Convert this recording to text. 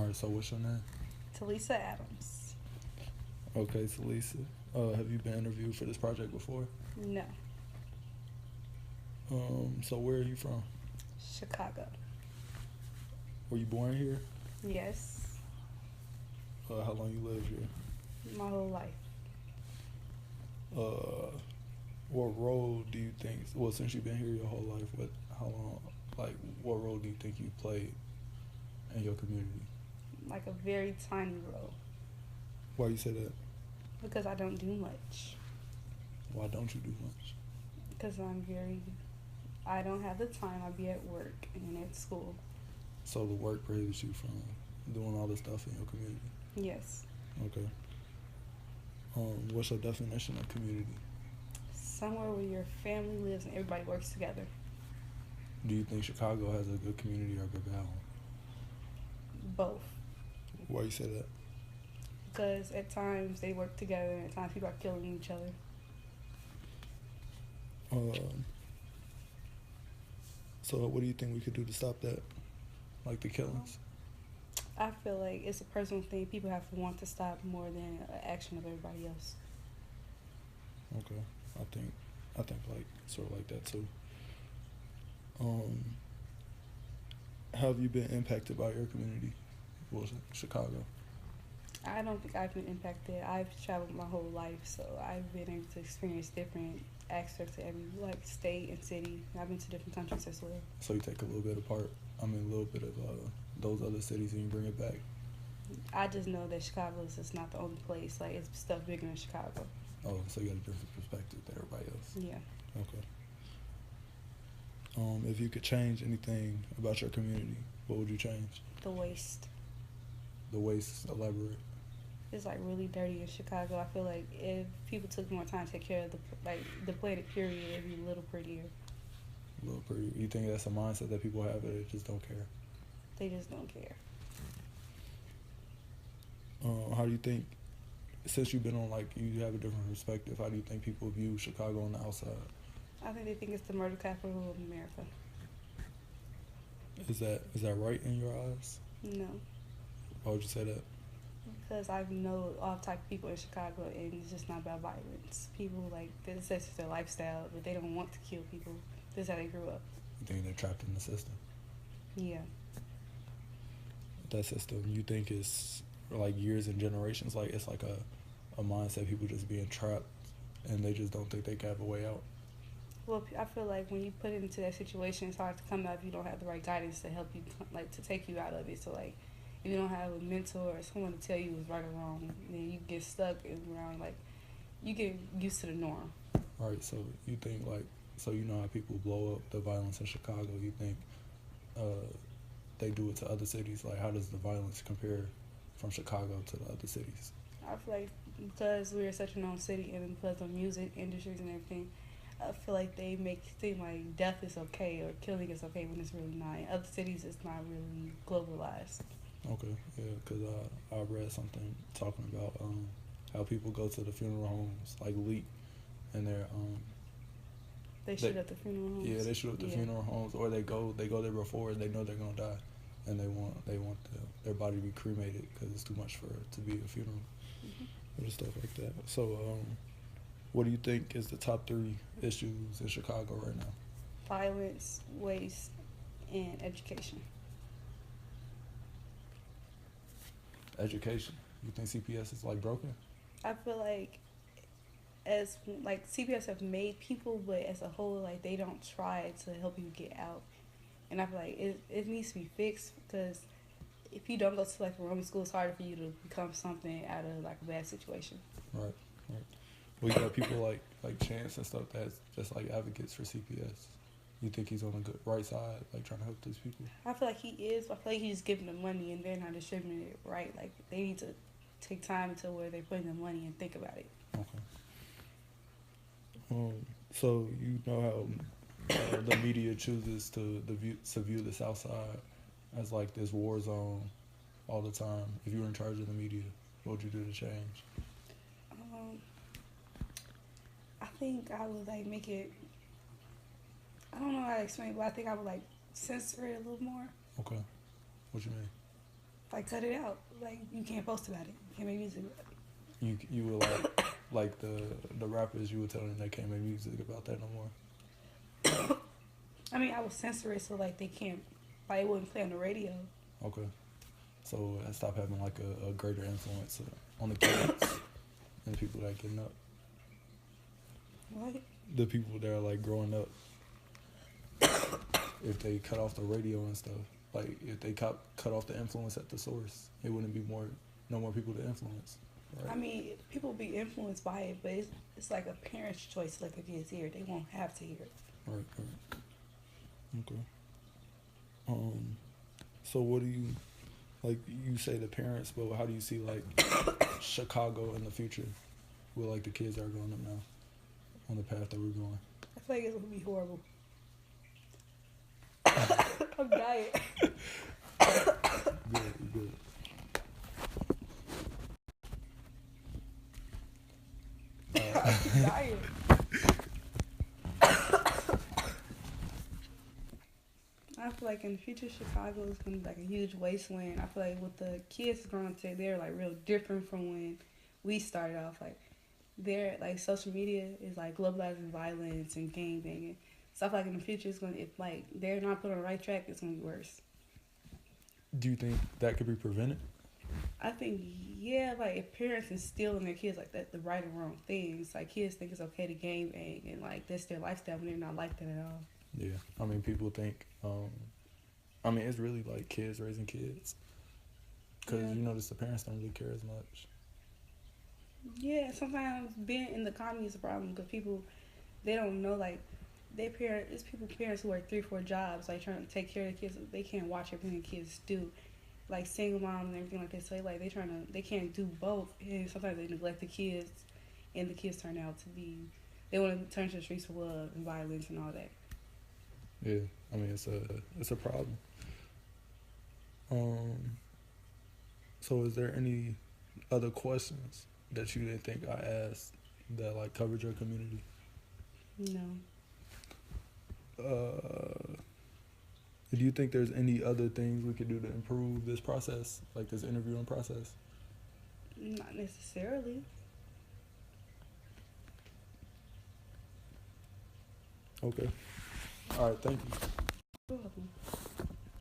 All right, so what's your name? Talisa Adams. Okay, Talisa. Have you been interviewed for this project before? No. So where are you from? Chicago. Were you born here? Yes. How long you lived here? My whole life. Uh, what role do you think? Well, since you've been here your whole life, how long? Like, what role do you think you played in your community? Like a very tiny role. Why you say that? Because I don't do much. Why don't you do much? Because I don't have the time. I'll be at work and at school. So the work prohibits you from doing all this stuff in your community? Yes. Okay. What's your definition of community? Somewhere where your family lives and everybody works together. Do you think Chicago has a good community or a good bad one? Both. Why you say that? Because at times they work together and at times people are killing each other. So what do you think we could do to stop that? Like the killings? I feel like it's a personal thing. People have to want to stop more than an action of everybody else. Okay. I think like sort of like that too. How have you been impacted by your community? Well, Chicago. I don't think I've been impacted. I've traveled my whole life, so I've been able to experience different aspects of every state and city. I've been to different countries as well. So you take a little bit apart. I mean, a little bit of those other cities and you bring it back. I just know that Chicago is just not the only place. Like, it's stuff bigger than Chicago. Oh, so you got a different perspective than everybody else. Yeah. Okay. If you could change anything about your community, what would you change? The waste. The waste, elaborate. It's like really dirty in Chicago. I feel like if people took more time to take care of the planet, period, it'd be a little prettier. A little pretty. You think that's a mindset that people have, that they just don't care? They just don't care. How do you think, since you've been on, like, you have a different perspective, how do you think people view Chicago on the outside? I think they think it's the murder capital of America. Is that right in your eyes? No. Why would you say that? Because I know all type of people in Chicago, and it's just not about violence. People, like, this is their lifestyle, but they don't want to kill people. This is how they grew up. You think they're trapped in the system? Yeah. That system, you think is like years and generations? Like, it's like a mindset, people just being trapped, and they just don't think they can have a way out? Well, I feel like when you put it into that situation, it's hard to come out if you don't have the right guidance to help you, like, to take you out of it. So, like, if you don't have a mentor or someone to tell you what's right or wrong, then you get stuck around, like, you get used to the norm. Right, so you think, like, so you know how people blow up the violence in Chicago, you think they do it to other cities? Like, how does the violence compare from Chicago to the other cities? I feel like because we're such a known city and because of music industries and everything, I feel like they make it seem like death is okay or killing is okay when it's really not. In other cities, it's not really globalized. Okay, yeah, because I read something talking about how people go to the funeral homes, like leak, and They shoot up the funeral homes. Yeah, they shoot up the funeral homes, or they go there before they know they're gonna die, and they want their body to be cremated because it's too much for it to be a funeral, and stuff like that. So, what do you think is the top 3 issues in Chicago right now? Violence, waste, and education. Education. You think CPS is like broken? I feel like CPS have made people, but as a whole, like, they don't try to help you get out. And I feel like it needs to be fixed because if you don't go to, like, a Roman school, it's harder for you to become something out of, like, a bad situation. Right. Well, you got people like Chance and stuff that's just like advocates for CPS. You think he's on the right side, like trying to help these people? I feel like he is. I feel like he's giving them money and they're not distributing it right. Like, they need to take time to where they're putting the money and think about it. Okay. So you know how the media chooses to view the South Side as like this war zone all the time. If you were in charge of the media, what would you do to change? I think I would, like, make it. I don't know how to explain it, but I think I would, like, censor it a little more. Okay. What you mean? Like, cut it out. Like, you can't post about it. You can't make music about it. You would like the rappers, you would tell them they can't make music about that no more. I mean, I would censor it so like they can't, like it wouldn't play on the radio. Okay. So I stop having like a greater influence on the kids and the people that are getting up. What? The people that are like growing up. If they cut off the radio and stuff, like if they cut off the influence at the source, it wouldn't be no more people to influence. Right? I mean, people be influenced by it, but it's like a parent's choice. Like if kids hear it, they won't have to hear it. Right. Okay. So what do you, like you say the parents, but how do you see like Chicago in the future with like the kids that are growing up now on the path that we're going? I feel like it's gonna be horrible. I'm dying. Good. I'm dying. I feel like in the future, Chicago is going to be like a huge wasteland. I feel like with the kids growing up today, they're like real different from when we started off. Like, they're like social media is like globalizing violence and gang banging. So I feel like in the future, it's going to, if like they're not put on the right track, it's going to be worse. Do you think that could be prevented? I think, yeah, like if parents instill in their kids like that, the right and wrong things, like kids think it's okay to gang bang and like that's their lifestyle when they're not like that at all. Yeah, I mean, people think, I mean, it's really like kids raising kids. Because you notice the parents don't really care as much. Yeah, sometimes being in the economy is a problem because people, they don't know, like, it's parents who work 3-4 jobs, like trying to take care of the kids. They can't watch everything the kids do. Like single moms and everything like that. So like they can't do both. And sometimes they neglect the kids and the kids turn out to be, they want to turn to the streets for love and violence and all that. Yeah, I mean it's a problem. So is there any other questions that you didn't think I asked that like covered your community? No. Do you think there's any other things we could do to improve this process, like this interviewing process? Not necessarily. Okay. All right, thank you. You're welcome.